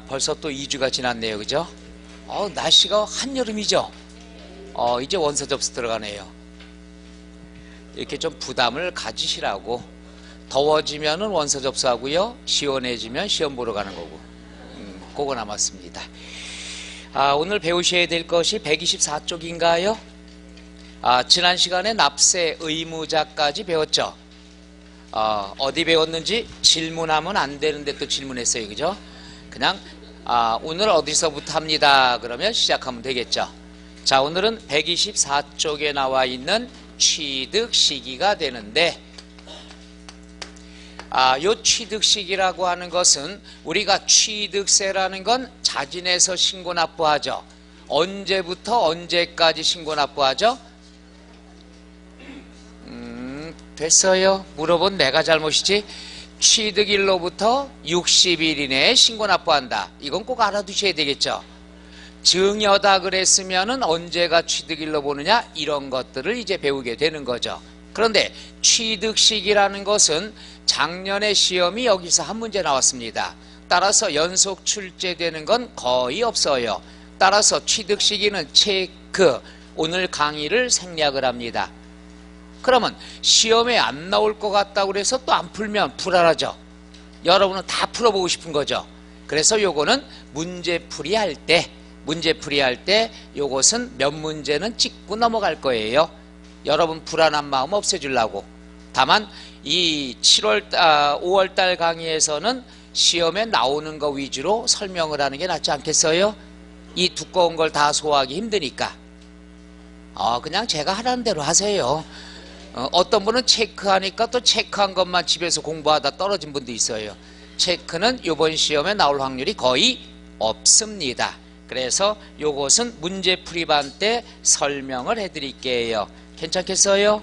벌써 또 2주가 지났네요. 그죠? 날씨가 한여름이죠? 이제 원서 접수 들어가네요. 이렇게 좀 부담을 가지시라고. 더워지면은 원서 접수하고요. 시원해지면 시험 보러 가는 거고. 그거 남았습니다. 오늘 배우셔야 될 것이 124쪽인가요? 지난 시간에 납세 의무자까지 배웠죠? 어디 배웠는지 질문하면 안 되는데 또 질문했어요. 그죠? 그냥 오늘 어디서부터 합니다. 그러면 시작하면 되겠죠. 자, 오늘은 124쪽에 나와 있는 취득 시기가 되는데, 요 취득 시기라고 하는 것은 우리가 취득세라는 건 자진해서 신고 납부하죠. 언제부터 언제까지 신고 납부하죠? 됐어요. 물어본 내가 잘못이지. 취득일로부터 60일 이내에 신고 납부한다. 이건 꼭 알아두셔야 되겠죠. 증여다 그랬으면은 언제가 취득일로 보느냐, 이런 것들을 이제 배우게 되는 거죠. 그런데 취득식이라는 것은 작년에 시험이 여기서 한 문제 나왔습니다. 따라서 연속 출제되는 건 거의 없어요. 따라서 취득시기는 체크, 오늘 강의를 생략을 합니다. 그러면 시험에 안 나올 것 같다고 그래서 또 안 풀면 불안하죠. 여러분은 다 풀어보고 싶은 거죠. 그래서 요거는 문제풀이 할 때 요것은 몇 문제는 찍고 넘어갈 거예요. 여러분 불안한 마음 없애주려고. 다만 이 5월달 강의에서는 시험에 나오는 거 위주로 설명을 하는 게 낫지 않겠어요? 이 두꺼운 걸 다 소화하기 힘드니까. 그냥 제가 하라는 대로 하세요. 어떤 분은 체크하니까 또 체크한 것만 집에서 공부하다 떨어진 분도 있어요. 체크는 이번 시험에 나올 확률이 거의 없습니다. 그래서 요것은 문제풀이반 때 설명을 해드릴게요. 괜찮겠어요?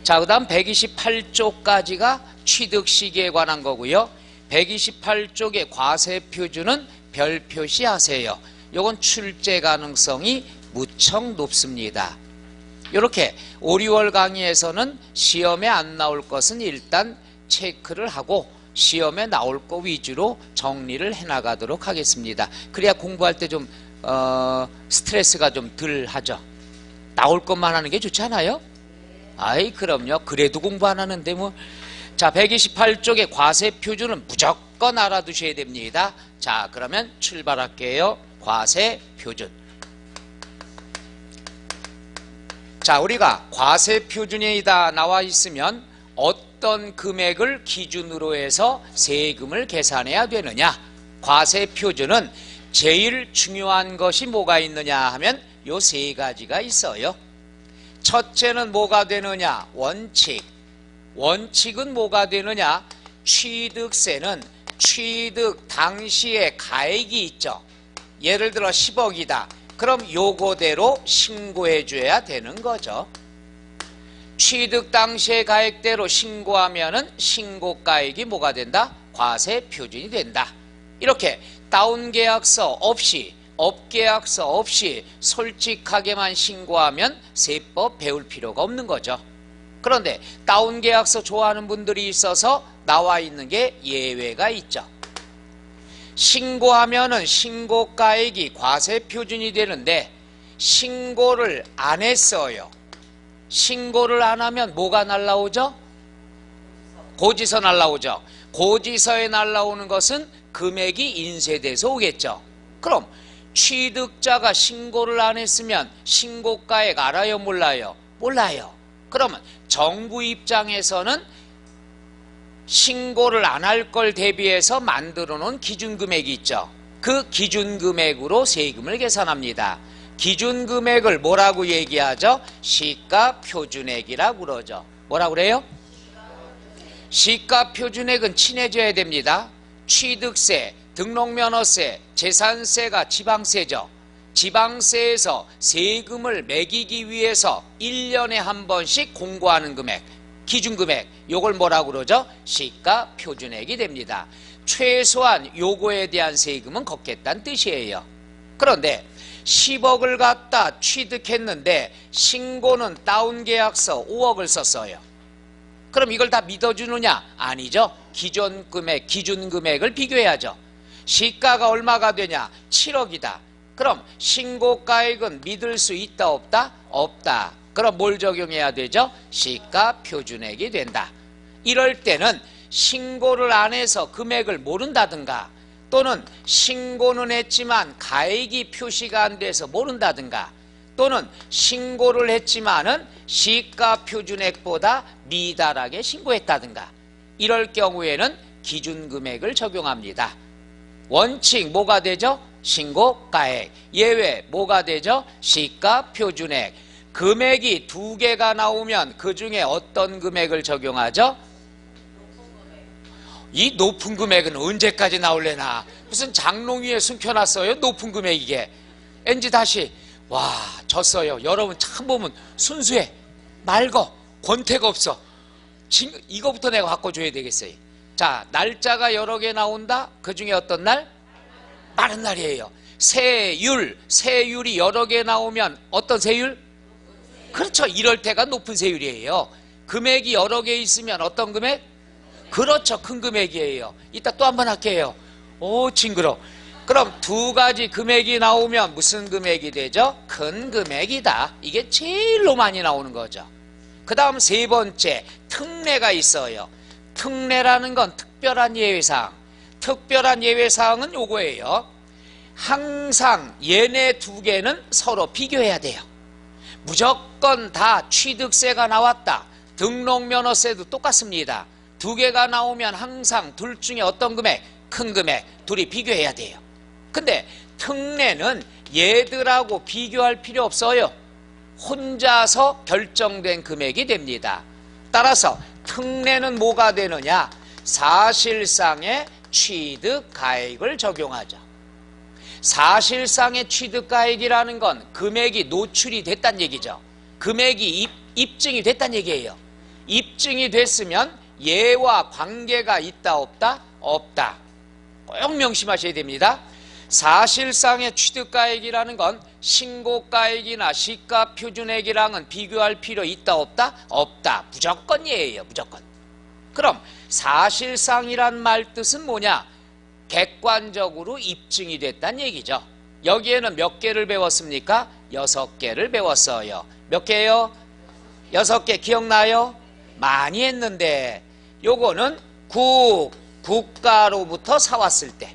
자, 그 다음 128쪽까지가 취득시기에 관한 거고요. 128쪽의 과세표준은 별 표시하세요. 요건 출제 가능성이 무척 높습니다. 이렇게 5, 6월 강의에서는 시험에 안 나올 것은 일단 체크를 하고 시험에 나올 거 위주로 정리를 해나가도록 하겠습니다. 그래야 공부할 때 좀 스트레스가 좀 덜 하죠. 나올 것만 하는 게 좋지 않아요? 아이, 그럼요. 그래도 공부 안 하는데 뭐. 자, 128쪽의 과세표준은 무조건 알아두셔야 됩니다. 자, 그러면 출발할게요. 과세표준. 자, 우리가 과세표준에다 나와 있으면 어떤 금액을 기준으로 해서 세금을 계산해야 되느냐. 과세표준은 제일 중요한 것이 뭐가 있느냐 하면 요 세 가지가 있어요. 첫째는 뭐가 되느냐? 원칙. 원칙은 뭐가 되느냐? 취득세는 취득 당시에 가액이 있죠. 예를 들어 10억이다. 그럼 요거대로 신고해 줘야 되는 거죠. 취득 당시의 가액대로 신고하면은 신고가액이 뭐가 된다? 과세표준이 된다. 이렇게 다운계약서 없이, 업계약서 없이 솔직하게만 신고하면 세법 배울 필요가 없는 거죠. 그런데 다운계약서 좋아하는 분들이 있어서 나와 있는 게 예외가 있죠. 신고하면은 신고가액이 과세표준이 되는데 신고를 안 했어요. 신고를 안 하면 뭐가 날라오죠? 고지서 날라오죠. 고지서에 날라오는 것은 금액이 인쇄돼서 오겠죠. 그럼 취득자가 신고를 안 했으면 신고가액 알아요? 몰라요? 몰라요. 그러면 정부 입장에서는 신고를 안 할 걸 대비해서 만들어 놓은 기준금액이 있죠. 그 기준금액으로 세금을 계산합니다. 기준금액을 뭐라고 얘기하죠? 시가표준액이라고 그러죠. 뭐라고 그래요? 시가표준액은 친해져야 됩니다. 취득세, 등록면허세, 재산세가 지방세죠. 지방세에서 세금을 매기기 위해서 1년에 한 번씩 공고하는 금액, 기준금액, 요걸 뭐라고 그러죠? 시가표준액이 됩니다. 최소한 요거에 대한 세금은 걷겠다는 뜻이에요. 그런데 10억을 갖다 취득했는데 신고는 다운계약서 5억을 썼어요. 그럼 이걸 다 믿어주느냐? 아니죠. 기존금액, 기준금액을 비교해야죠. 시가가 얼마가 되냐? 7억이다. 그럼 신고가액은 믿을 수 있다 없다? 없다. 그럼 뭘 적용해야 되죠? 시가 표준액이 된다. 이럴 때는 신고를 안 해서 금액을 모른다든가, 또는 신고는 했지만 가액이 표시가 안 돼서 모른다든가, 또는 신고를 했지만은 시가 표준액보다 미달하게 신고했다든가, 이럴 경우에는 기준금액을 적용합니다. 원칙 뭐가 되죠? 신고가액. 예외 뭐가 되죠? 시가 표준액. 금액이 두 개가 나오면 그 중에 어떤 금액을 적용하죠? 이 높은 금액은 언제까지 나올래나? 무슨 장롱 위에 숨겨놨어요? 높은 금액 이게. 엔지 다시. 와, 졌어요. 여러분 참 보면 순수해. 맑어. 권태가 없어. 이거부터 내가 바꿔줘야 되겠어요. 자, 날짜가 여러 개 나온다? 그 중에 어떤 날? 빠른 날이에요. 세율이 여러 개 나오면 어떤 세율? 그렇죠. 이럴 때가 높은 세율이에요. 금액이 여러 개 있으면 어떤 금액? 그렇죠. 큰 금액이에요. 이따 또 한 번 할게요. 오, 징그러. 그럼 두 가지 금액이 나오면 무슨 금액이 되죠? 큰 금액이다. 이게 제일로 많이 나오는 거죠. 그 다음 세 번째, 특례가 있어요. 특례라는 건 특별한 예외사항. 특별한 예외사항은 요거예요. 항상 얘네 두 개는 서로 비교해야 돼요. 무조건 다 취득세가 나왔다. 등록면허세도 똑같습니다. 두 개가 나오면 항상 둘 중에 어떤 금액? 큰 금액. 둘이 비교해야 돼요. 근데 특례는 얘들하고 비교할 필요 없어요. 혼자서 결정된 금액이 됩니다. 따라서 특례는 뭐가 되느냐? 사실상의 취득가액을 적용하죠. 사실상의 취득가액이라는 건 금액이 노출이 됐다는 얘기죠. 금액이 입증이 됐다는 얘기예요. 입증이 됐으면 얘와 관계가 있다 없다? 없다. 꼭 명심하셔야 됩니다. 사실상의 취득가액이라는 건 신고가액이나 시가표준액이랑은 비교할 필요 있다 없다? 없다. 무조건 예예요. 무조건. 그럼 사실상이란 말 뜻은 뭐냐? 객관적으로 입증이 됐다는 얘기죠. 여기에는 몇 개를 배웠습니까? 6개를 배웠어요. 몇 개요? 6개 기억나요? 많이 했는데 요거는 국가로부터 사왔을 때,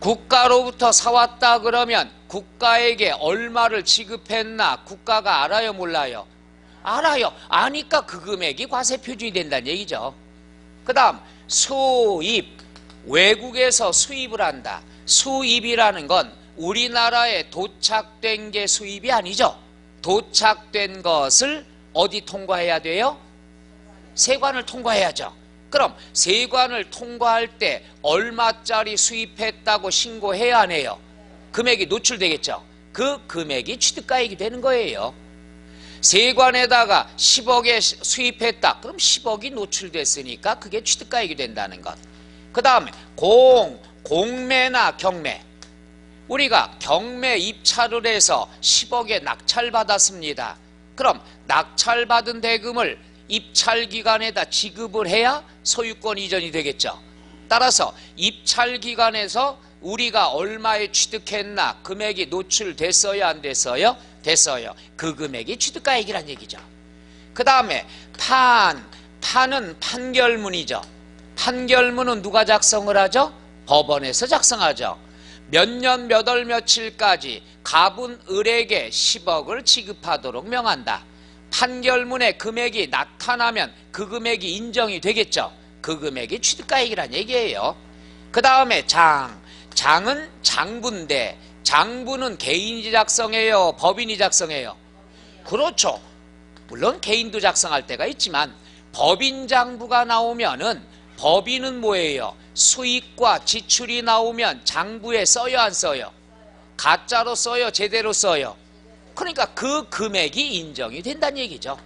국가로부터 사왔다 그러면 국가에게 얼마를 지급했나 국가가 알아요 몰라요? 알아요. 아니까 그 금액이 과세표준이 된다는 얘기죠. 그 다음 수입, 외국에서 수입을 한다. 수입이라는 건 우리나라에 도착된 게 수입이 아니죠. 도착된 것을 어디 통과해야 돼요? 세관을 통과해야죠. 그럼 세관을 통과할 때 얼마짜리 수입했다고 신고해야 안 해요? 금액이 노출되겠죠. 그 금액이 취득가액이 되는 거예요. 세관에다가 10억에 수입했다. 그럼 10억이 노출됐으니까 그게 취득가액이 된다는 것. 그 다음에 공매나 경매. 우리가 경매 입찰을 해서 10억에 낙찰받았습니다. 그럼 낙찰받은 대금을 입찰기관에다 지급을 해야 소유권 이전이 되겠죠. 따라서 입찰기관에서 우리가 얼마에 취득했나 금액이 노출됐어요 안 됐어요? 됐어요. 그 금액이 취득가액이란 얘기죠. 그 다음에 판은 판결문이죠. 판결문은 누가 작성을 하죠? 법원에서 작성하죠. 몇 년 몇 월 며칠까지 갑은 을에게 10억을 지급하도록 명한다. 판결문에 금액이 나타나면 그 금액이 인정이 되겠죠. 그 금액이 취득가액이란 얘기예요. 그 다음에 장은 장부인데 장부는 개인이 작성해요? 법인이 작성해요? 그렇죠. 물론 개인도 작성할 때가 있지만 법인 장부가 나오면은 법인은 뭐예요? 수익과 지출이 나오면 장부에 써요 안 써요? 가짜로 써요? 제대로 써요? 그러니까 그 금액이 인정이 된다는 얘기죠.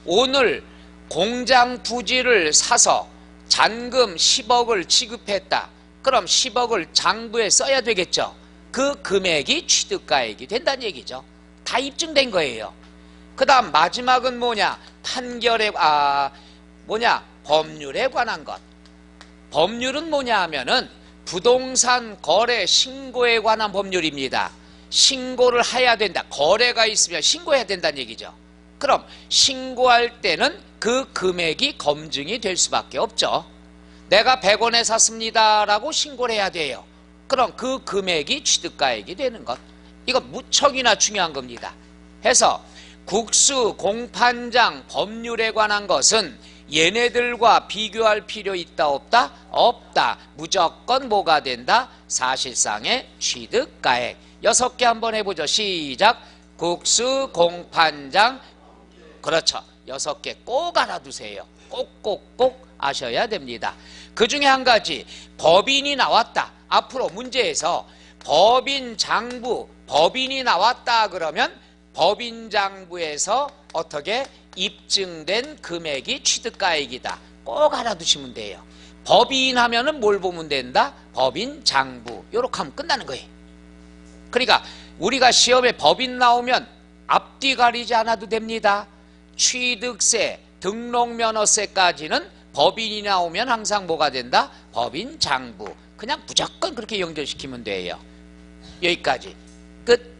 오늘 공장 부지를 사서 잔금 10억을 지급했다. 그럼 10억을 장부에 써야 되겠죠. 그 금액이 취득가액이 된다는 얘기죠. 다 입증된 거예요. 그 다음 마지막은 뭐냐? 법률에 관한 것. 법률은 뭐냐 하면은 부동산 거래 신고에 관한 법률입니다. 신고를 해야 된다. 거래가 있으면 신고해야 된다는 얘기죠. 그럼 신고할 때는 그 금액이 검증이 될 수밖에 없죠. 내가 100원에 샀습니다 라고 신고를 해야 돼요. 그럼 그 금액이 취득가액이 되는 것. 이거 무척이나 중요한 겁니다. 해서 국수, 공판장, 법률에 관한 것은 얘네들과 비교할 필요 있다 없다? 없다. 무조건 뭐가 된다? 사실상의 취득가액. 6개 한번 해보죠. 시작. 국수, 공판장. 그렇죠. 6개 꼭 알아두세요. 꼭 아셔야 됩니다. 그 중에 한 가지, 법인이 나왔다. 앞으로 문제에서 법인 장부, 법인이 나왔다 그러면 법인 장부에서 어떻게 입증된 금액이 취득가액이다. 꼭 알아두시면 돼요. 법인 하면은 뭘 보면 된다? 법인 장부. 요렇게 하면 끝나는 거예요. 그러니까 우리가 시험에 법인 나오면 앞뒤 가리지 않아도 됩니다. 취득세, 등록면허세까지는 법인이 나오면 항상 뭐가 된다? 법인 장부. 그냥 무조건 그렇게 연결시키면 돼요. 여기까지 끝.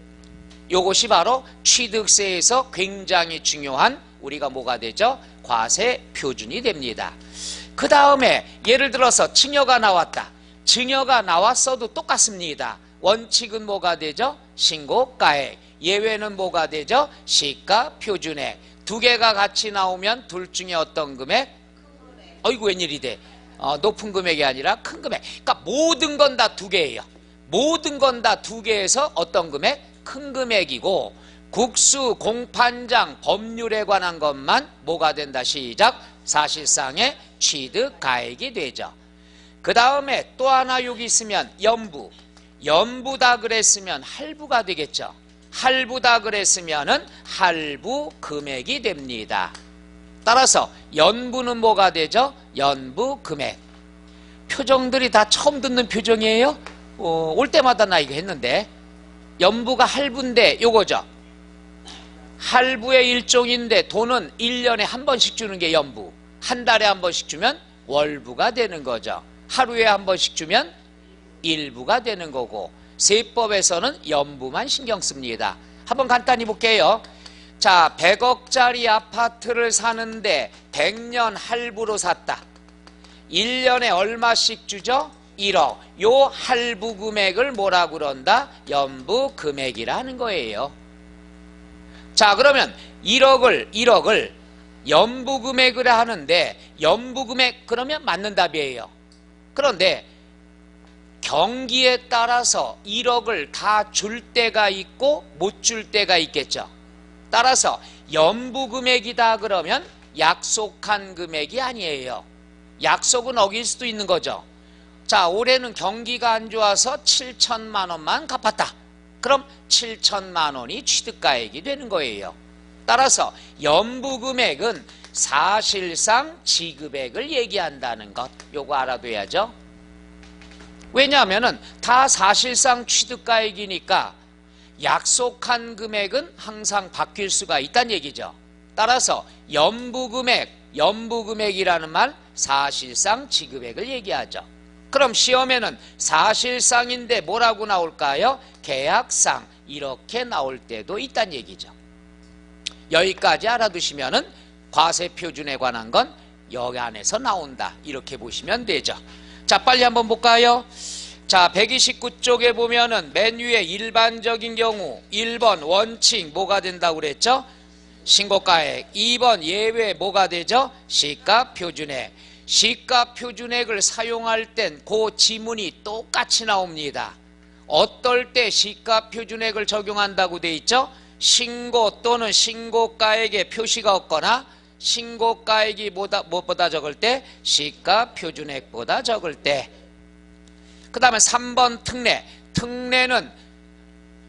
요것이 바로 취득세에서 굉장히 중요한 우리가 뭐가 되죠? 과세 표준이 됩니다. 그 다음에 예를 들어서 증여가 나왔다. 증여가 나왔어도 똑같습니다. 원칙은 뭐가 되죠? 신고가액. 예외는 뭐가 되죠? 시가 표준액. 두 개가 같이 나오면 둘 중에 어떤 금액? 어이구 웬일이 돼? 높은 금액이 아니라 큰 금액. 그러니까 모든 건 다 두 개예요. 모든 건 다 두 개에서 어떤 금액? 큰 금액이고, 국수, 공판장, 법률에 관한 것만 뭐가 된다? 시작. 사실상의 취득가액이 되죠. 그 다음에 또 하나 여기 있으면 연부. 연부다 그랬으면 할부가 되겠죠. 할부다 그랬으면은 할부 금액이 됩니다. 따라서 연부는 뭐가 되죠? 연부 금액. 표정들이 다 처음 듣는 표정이에요? 올 때마다 나 이거 했는데. 연부가 할부인데 요거죠. 할부의 일종인데 돈은 1년에 한 번씩 주는 게 연부. 한 달에 한 번씩 주면 월부가 되는 거죠. 하루에 한 번씩 주면 일부가 되는 거고, 세법에서는 연부만 신경 씁니다. 한번 간단히 볼게요. 자, 100억짜리 아파트를 사는데 100년 할부로 샀다. 1년에 얼마씩 주죠? 1억. 요 할부 금액을 뭐라 그런다? 연부 금액이라는 거예요. 자, 그러면 1억을 연부 금액을 하는데, 연부 금액 그러면 맞는 답이에요. 그런데 경기에 따라서 1억을 다 줄 때가 있고 못 줄 때가 있겠죠. 따라서 연부 금액이다 그러면 약속한 금액이 아니에요. 약속은 어길 수도 있는 거죠. 자, 올해는 경기가 안 좋아서 7천만 원만 갚았다. 그럼 7천만 원이 취득가액이 되는 거예요. 따라서 연부 금액은 사실상 지급액을 얘기한다는 것, 요거 알아둬야죠. 왜냐하면은 다 사실상 취득가액이니까 약속한 금액은 항상 바뀔 수가 있다는 얘기죠. 따라서 연부금액이라는 말, 사실상 지급액을 얘기하죠. 그럼 시험에는 사실상인데 뭐라고 나올까요? 계약상, 이렇게 나올 때도 있다는 얘기죠. 여기까지 알아두시면은 과세표준에 관한 건 여기 안에서 나온다, 이렇게 보시면 되죠. 자, 빨리 한번 볼까요? 자, 129쪽에 보면은 맨 위에 일반적인 경우 1번 원칙 뭐가 된다고 그랬죠? 신고가액. 2번 예외 뭐가 되죠? 시가표준액. 시가표준액을 사용할 땐 그 지문이 똑같이 나옵니다. 어떨 때 시가표준액을 적용한다고 돼 있죠? 신고 또는 신고가액에 표시가 없거나 신고가액이 무엇보다 적을 때? 시가표준액보다 적을 때. 그 다음에 3번 특례. 특례는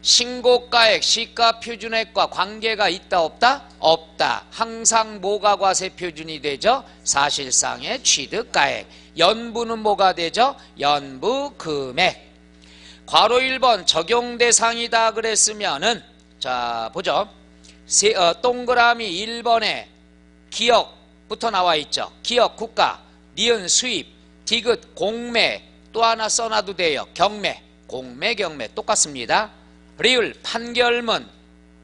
신고가액, 시가표준액과 관계가 있다 없다? 없다. 항상 뭐가 과세표준이 되죠? 사실상의 취득가액. 연부는 뭐가 되죠? 연부금액. 괄호 1번 적용대상이다 그랬으면은, 자 보죠. 동그라미 1번에 기역부터 나와 있죠. 기역 국가, 니은 수입, 디귿 공매, 또 하나 써놔도 돼요. 경매, 공매, 경매 똑같습니다. 리을, 판결문,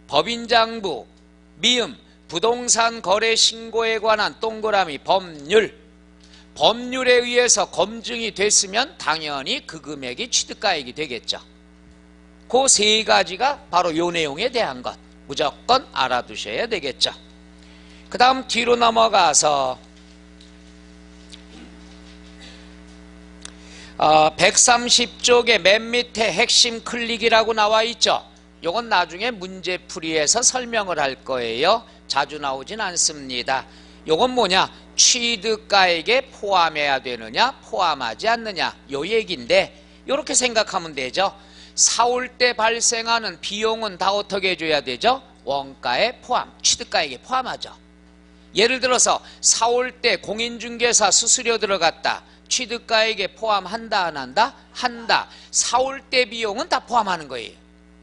법인장부, 미음, 부동산 거래 신고에 관한 동그라미, 법률. 법률에 의해서 검증이 됐으면 당연히 그 금액이 취득가액이 되겠죠. 그 세 가지가 바로 요 내용에 대한 것. 무조건 알아두셔야 되겠죠. 그 다음 뒤로 넘어가서 130쪽의 맨 밑에 핵심 클릭이라고 나와 있죠. 요건 나중에 문제풀이에서 설명을 할 거예요. 자주 나오진 않습니다. 요건 뭐냐? 취득가액에 포함해야 되느냐 포함하지 않느냐 요 얘기인데, 요렇게 생각하면 되죠. 사올 때 발생하는 비용은 다 어떻게 해줘야 되죠? 원가에 포함, 취득가액에 포함하죠. 예를 들어서 사올 때 공인중개사 수수료 들어갔다. 취득가액에 포함한다 안 한다? 한다. 사올 때 비용은 다 포함하는 거예요.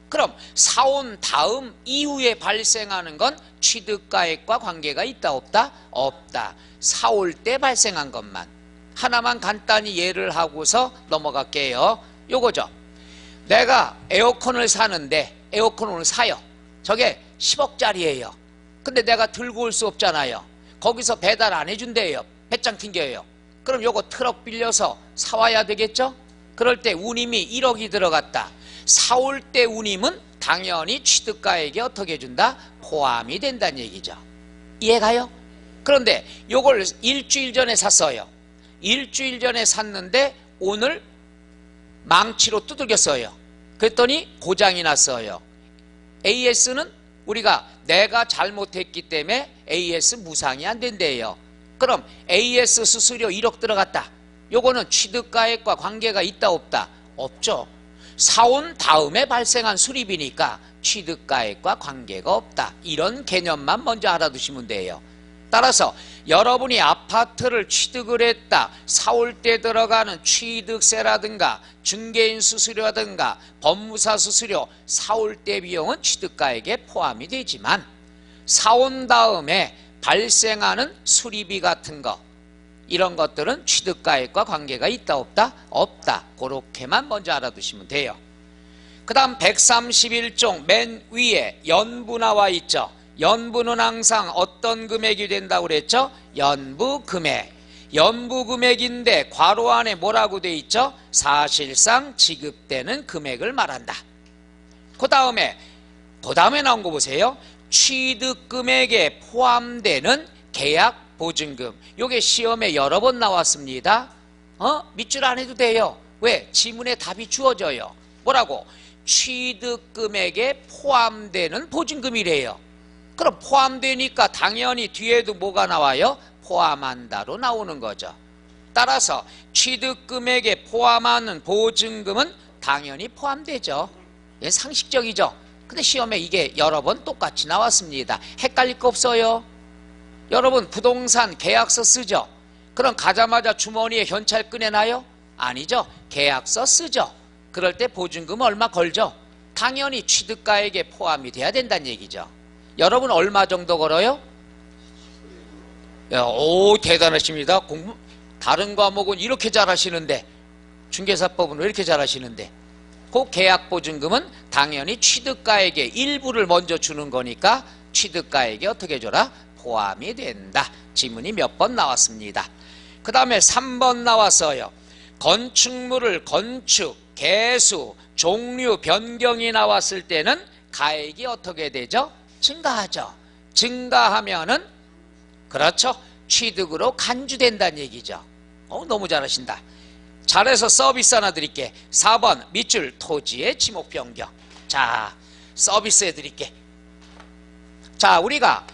그럼 사온 다음 이후에 발생하는 건 취득가액과 관계가 있다 없다? 없다. 사올 때 발생한 것만. 하나만 간단히 예를 하고서 넘어갈게요. 요거죠. 내가 에어컨을 사는데, 에어컨을 사요. 저게 10억짜리예요. 근데 내가 들고 올 수 없잖아요. 거기서 배달 안 해준대요. 배짱 튕겨요. 그럼 요거 트럭 빌려서 사와야 되겠죠? 그럴 때 운임이 1억이 들어갔다. 사올 때 운임은 당연히 취득가액에 어떻게 해준다? 포함이 된다는 얘기죠. 이해가요? 그런데 요걸 일주일 전에 샀어요. 일주일 전에 샀는데 오늘 망치로 두들겼어요. 그랬더니 고장이 났어요. AS는 우리가 내가 잘못했기 때문에 AS 무상이 안 된대요. 그럼 AS 수수료 1억 들어갔다. 요거는 취득가액과 관계가 있다 없다? 없죠. 사온 다음에 발생한 수리비니까 취득가액과 관계가 없다. 이런 개념만 먼저 알아두시면 돼요. 따라서 여러분이 아파트를 취득을 했다. 사올 때 들어가는 취득세라든가 중개인 수수료라든가 법무사 수수료, 사올 때 비용은 취득가액에 포함이 되지만 사온 다음에 발생하는 수리비 같은 거, 이런 것들은 취득가액과 관계가 있다 없다? 없다. 그렇게만 먼저 알아두시면 돼요. 그 다음 131쪽 맨 위에 연부 나와 있죠. 연부는 항상 어떤 금액이 된다고 그랬죠? 연부금액. 연부금액인데 괄호 안에 뭐라고 돼 있죠? 사실상 지급되는 금액을 말한다. 그 다음에 나온 거 보세요. 취득금액에 포함되는 계약보증금. 요게 시험에 여러 번 나왔습니다. 밑줄 안 해도 돼요. 왜? 지문에 답이 주어져요. 뭐라고? 취득금액에 포함되는 보증금이래요. 그럼 포함되니까 당연히 뒤에도 뭐가 나와요? 포함한다로 나오는 거죠. 따라서 취득금액에 포함하는 보증금은 당연히 포함되죠. 이게 상식적이죠. 근데 시험에 이게 여러 번 똑같이 나왔습니다. 헷갈릴 거 없어요. 여러분 부동산 계약서 쓰죠? 그럼 가자마자 주머니에 현찰 꺼내나요? 아니죠. 계약서 쓰죠. 그럴 때 보증금 얼마 걸죠? 당연히 취득가액에 포함이 돼야 된다는 얘기죠. 여러분 얼마 정도 걸어요? 오, 대단하십니다. 다른 과목은 이렇게 잘하시는데, 중개사법은 왜 이렇게 잘하시는데, 그 계약보증금은 당연히 취득가액의 일부를 먼저 주는 거니까 취득가액에 어떻게 줘라? 포함이 된다. 지문이 몇 번 나왔습니다. 그 다음에 3번 나왔어요. 건축물을 건축, 개수, 종류, 변경이 나왔을 때는 가액이 어떻게 되죠? 증가하죠. 증가하면은 그렇죠. 취득으로 간주된다는 얘기죠. 너무 잘하신다. 잘해서 서비스 하나 드릴게. 4번 밑줄 토지의 지목 변경. 자, 서비스 해드릴게. 자, 우리가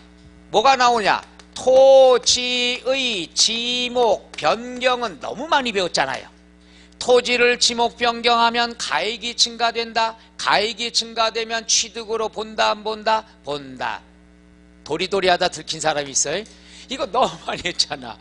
뭐가 나오냐? 토지의 지목 변경은 너무 많이 배웠잖아요. 토지를 지목 변경하면 가액이 증가된다. 가액이 증가되면 취득으로 본다 안 본다? 본다. 도리도리하다 들킨 사람이 있어요? 이거 너무 많이 했잖아.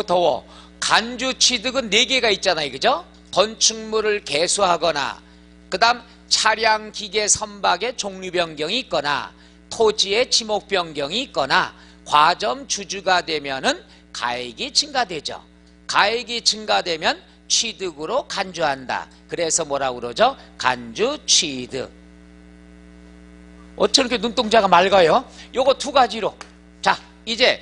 더워. 간주 취득은 4개가 있잖아요. 그죠? 건축물을 개수하거나, 그 다음 차량 기계 선박의 종류 변경이 있거나, 토지의 지목 변경이 있거나, 과점 주주가 되면은 가액이 증가되죠. 가액이 증가되면 취득으로 간주한다. 그래서 뭐라고 그러죠? 간주 취득. 어쩜 이렇게 눈동자가 맑아요? 요거 두 가지로. 자, 이제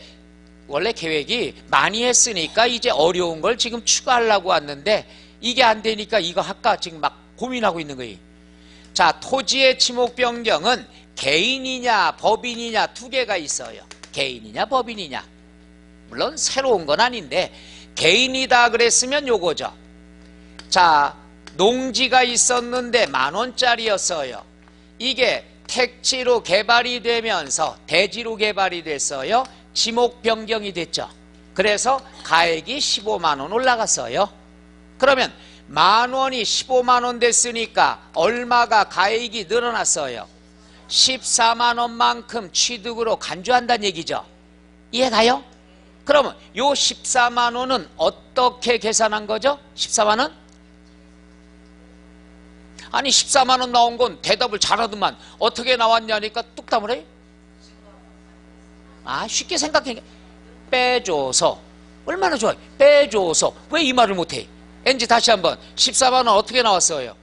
원래 계획이 많이 했으니까 이제 어려운 걸 지금 추가하려고 왔는데 이게 안 되니까 이거 할까 지금 막 고민하고 있는 거예요. 자, 토지의 지목 변경은 개인이냐 법인이냐 두 개가 있어요. 개인이냐 법인이냐. 물론 새로운 건 아닌데 개인이다 그랬으면 요거죠. 자, 농지가 있었는데 10,000원짜리였어요. 이게 택지로 개발이 되면서 대지로 개발이 됐어요. 지목 변경이 됐죠. 그래서 가액이 150,000원 올라갔어요. 그러면 10,000원이 150,000원 됐으니까 얼마가 가액이 늘어났어요? 140,000원만큼 취득으로 간주한다는 얘기죠. 이해가요? 그러면 요 140,000원은 어떻게 계산한 거죠? 140,000원? 아니 140,000원 나온 건 대답을 잘하더만 어떻게 나왔냐니까 뚝담을 해요. 아, 쉽게 생각해. 빼줘서. 얼마나 좋아요. 빼줘서. 왜 이 말을 못해? 엔지 다시 한번. 140,000원 어떻게 나왔어요?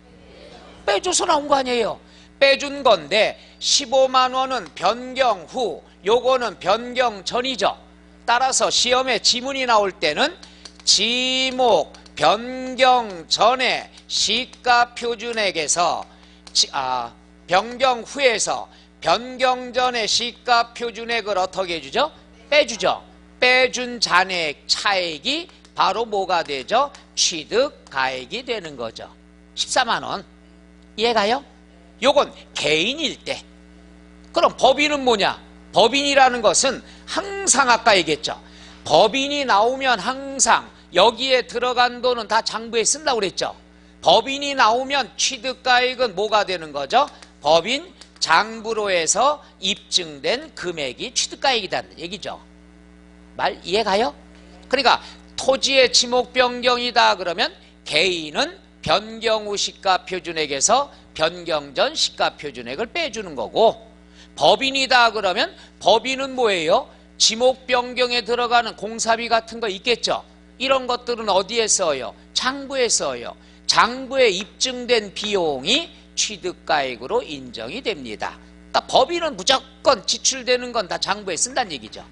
빼줘서 나온 거 아니에요. 빼준 건데 150,000원은 변경 후, 요거는 변경 전이죠. 따라서 시험에 지문이 나올 때는 지목 변경 전에 시가 표준액에서 변경 후에서 변경 전에 시가 표준액을 어떻게 해주죠? 빼주죠. 빼준 잔액 차액이 바로 뭐가 되죠? 취득 가액이 되는 거죠. 140,000원. 이해가요? 요건 개인일 때. 그럼 법인은 뭐냐? 법인이라는 것은 항상 아까 얘기했죠. 법인이 나오면 항상 여기에 들어간 돈은 다 장부에 쓴다고 그랬죠. 법인이 나오면 취득가액은 뭐가 되는 거죠? 법인 장부로 해서 입증된 금액이 취득가액이라는 얘기죠. 말 이해가요? 그러니까 토지의 지목 변경이다 그러면 개인은 변경 후 시가표준액에서 변경 전 시가표준액을 빼주는 거고, 법인이다 그러면 법인은 뭐예요? 지목 변경에 들어가는 공사비 같은 거 있겠죠. 이런 것들은 어디에 써요? 장부에 써요. 장부에 입증된 비용이 취득가액으로 인정이 됩니다. 그러니까 법인은 무조건 지출되는 건 다 장부에 쓴다는 얘기죠.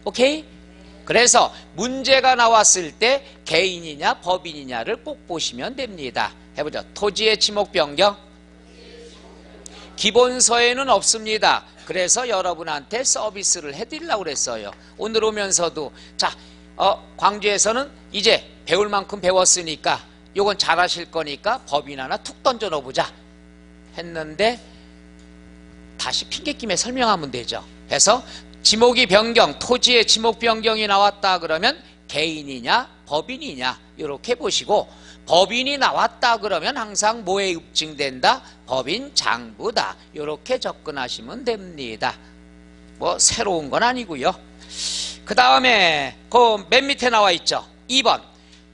오케이? 그래서 문제가 나왔을 때 개인이냐 법인이냐를 꼭 보시면 됩니다. 해보죠. 토지의 지목 변경. 기본서에는 없습니다. 그래서 여러분한테 서비스를 해드리려고 그랬어요. 오늘 오면서도 자, 광주에서는 이제 배울 만큼 배웠으니까 요건 잘하실 거니까 법인 하나 툭 던져 넣어보자 했는데 다시 핑계김에 설명하면 되죠. 해서 지목이 변경, 토지의 지목 변경이 나왔다 그러면 개인이냐 법인이냐 이렇게 보시고, 법인이 나왔다 그러면 항상 뭐에 입증된다? 법인 장부다. 이렇게 접근하시면 됩니다. 뭐 새로운 건 아니고요. 그 다음에 그 맨 밑에 나와 있죠. 2번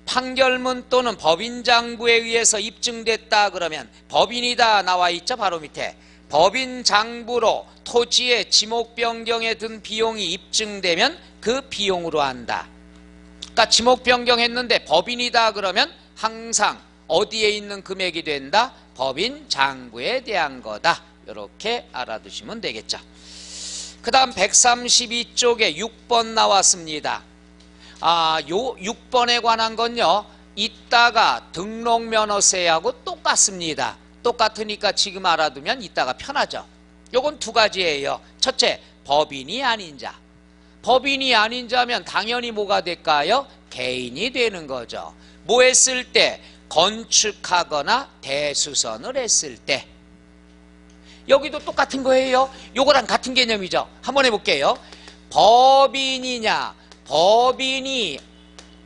판결문 또는 법인 장부에 의해서 입증됐다 그러면 법인이다 나와 있죠. 바로 밑에 법인 장부로 토지의 지목 변경에 든 비용이 입증되면 그 비용으로 한다. 그러니까 지목 변경했는데 법인이다 그러면 항상 어디에 있는 금액이 된다? 법인 장부에 대한 거다. 이렇게 알아두시면 되겠죠. 그 다음 132쪽에 6번 나왔습니다. 요 6번에 관한 건요, 이따가 등록면허세하고 똑같습니다. 똑같으니까 지금 알아두면 이따가 편하죠. 요건 두 가지예요. 첫째, 법인이 아닌 자. 법인이 아닌 자면 당연히 뭐가 될까요? 개인이 되는 거죠. 뭐 했을 때? 건축하거나 대수선을 했을 때. 여기도 똑같은 거예요. 요거랑 같은 개념이죠. 한번 해볼게요. 법인이냐 법인이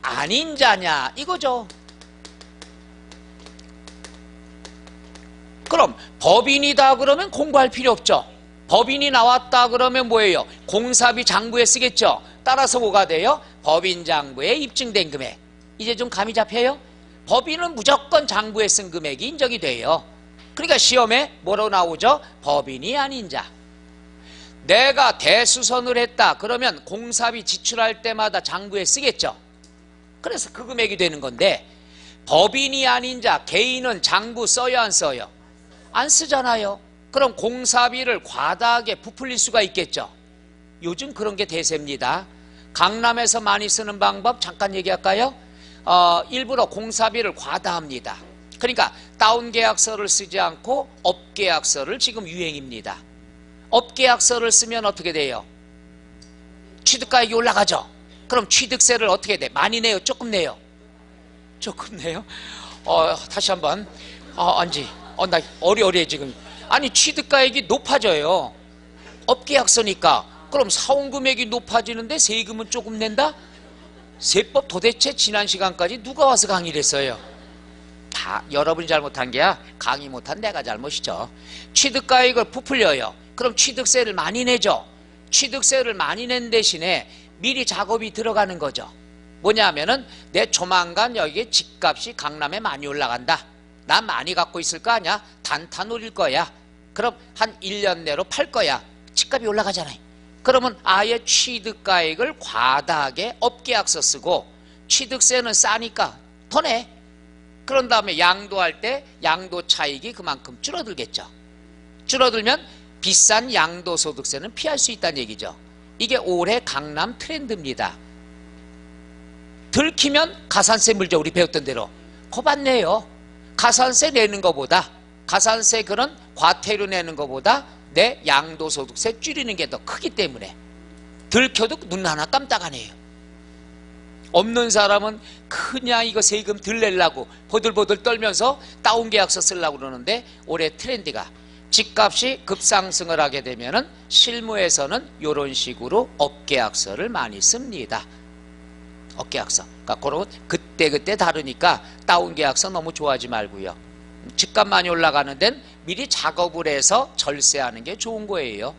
아닌 자냐 이거죠. 그럼 법인이다 그러면 공부할 필요 없죠. 법인이 나왔다 그러면 뭐예요? 공사비 장부에 쓰겠죠. 따라서 뭐가 돼요? 법인 장부에 입증된 금액. 이제 좀 감이 잡혀요? 법인은 무조건 장부에 쓴 금액이 인정이 돼요. 그러니까 시험에 뭐로 나오죠? 법인이 아닌 자. 내가 대수선을 했다 그러면 공사비 지출할 때마다 장부에 쓰겠죠. 그래서 그 금액이 되는 건데, 법인이 아닌 자, 개인은 장부 써요, 안 써요? 안 쓰잖아요. 그럼 공사비를 과다하게 부풀릴 수가 있겠죠. 요즘 그런 게 대세입니다. 강남에서 많이 쓰는 방법 잠깐 얘기할까요? 일부러 공사비를 과다합니다. 그러니까 다운계약서를 쓰지 않고 업계약서를 지금 유행입니다. 업계약서를 쓰면 어떻게 돼요? 취득가액이 올라가죠. 그럼 취득세를 어떻게 돼? 많이 내요? 조금 내요? 조금 내요? 다시 한번. 안지. 나 어리어리해 지금. 아니 취득가액이 높아져요. 업계약서니까. 그럼 사온 금액이 높아지는데 세금은 조금 낸다? 세법 도대체 지난 시간까지 누가 와서 강의를 했어요? 다 여러분이 잘못한 게야. 강의 못한 내가 잘못이죠. 취득가액을 부풀려요. 그럼 취득세를 많이 내죠. 취득세를 많이 낸 대신에 미리 작업이 들어가는 거죠. 뭐냐면은 내 조만간 여기에 집값이 강남에 많이 올라간다. 난 많이 갖고 있을 거 아니야? 단타 노릴 거야. 그럼 한 1년 내로 팔 거야. 집값이 올라가잖아요. 그러면 아예 취득가액을 과다하게 업계약서 쓰고 취득세는 싸니까 더 내. 그런 다음에 양도할 때 양도 차익이 그만큼 줄어들겠죠. 줄어들면 비싼 양도소득세는 피할 수 있다는 얘기죠. 이게 올해 강남 트렌드입니다. 들키면 가산세 물죠. 우리 배웠던 대로. 거받네요. 가산세 내는 것보다, 가산세 그런 과태료 내는 것보다 내 양도소득세 줄이는 게 더 크기 때문에 들켜도 눈 하나 깜짝 안 해요. 없는 사람은 그냥 이거 세금 덜 내려고 보들보들 떨면서 다운계약서 쓰려고 그러는데 올해 트렌드가 집값이 급상승을 하게 되면은 실무에서는 이런 식으로 업계약서를 많이 씁니다. 업계약서. 그러니까 그런 그때 다르니까 다운계약서 너무 좋아하지 말고요. 집값 많이 올라가는 데는 미리 작업을 해서 절세하는 게 좋은 거예요.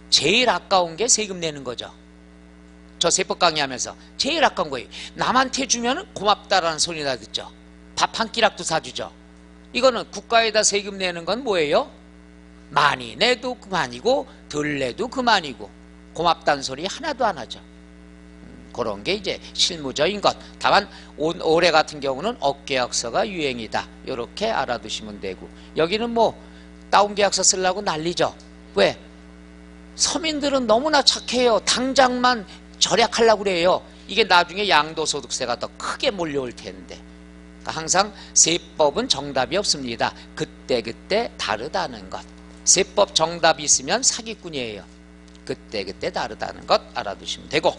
제일 아까운 게 세금 내는 거죠. 저 세법 강의하면서 제일 아까운 거예요. 남한테 주면 고맙다라는 소리나 듣죠. 밥 한 끼락도 사주죠. 이거는 국가에다 세금 내는 건 뭐예요? 많이 내도 그만이고 덜 내도 그만이고 고맙다는 소리 하나도 안 하죠. 그런 게 이제 실무적인 것. 다만 올해 같은 경우는 업계약서가 유행이다. 이렇게 알아두시면 되고, 여기는 뭐 다운계약서 쓰려고 난리죠. 왜? 서민들은 너무나 착해요. 당장만 절약하려고 그래요. 이게 나중에 양도소득세가 더 크게 몰려올 텐데. 그러니까 항상 세법은 정답이 없습니다. 그때 다르다는 것. 세법 정답이 있으면 사기꾼이에요. 그때 다르다는 것 알아두시면 되고.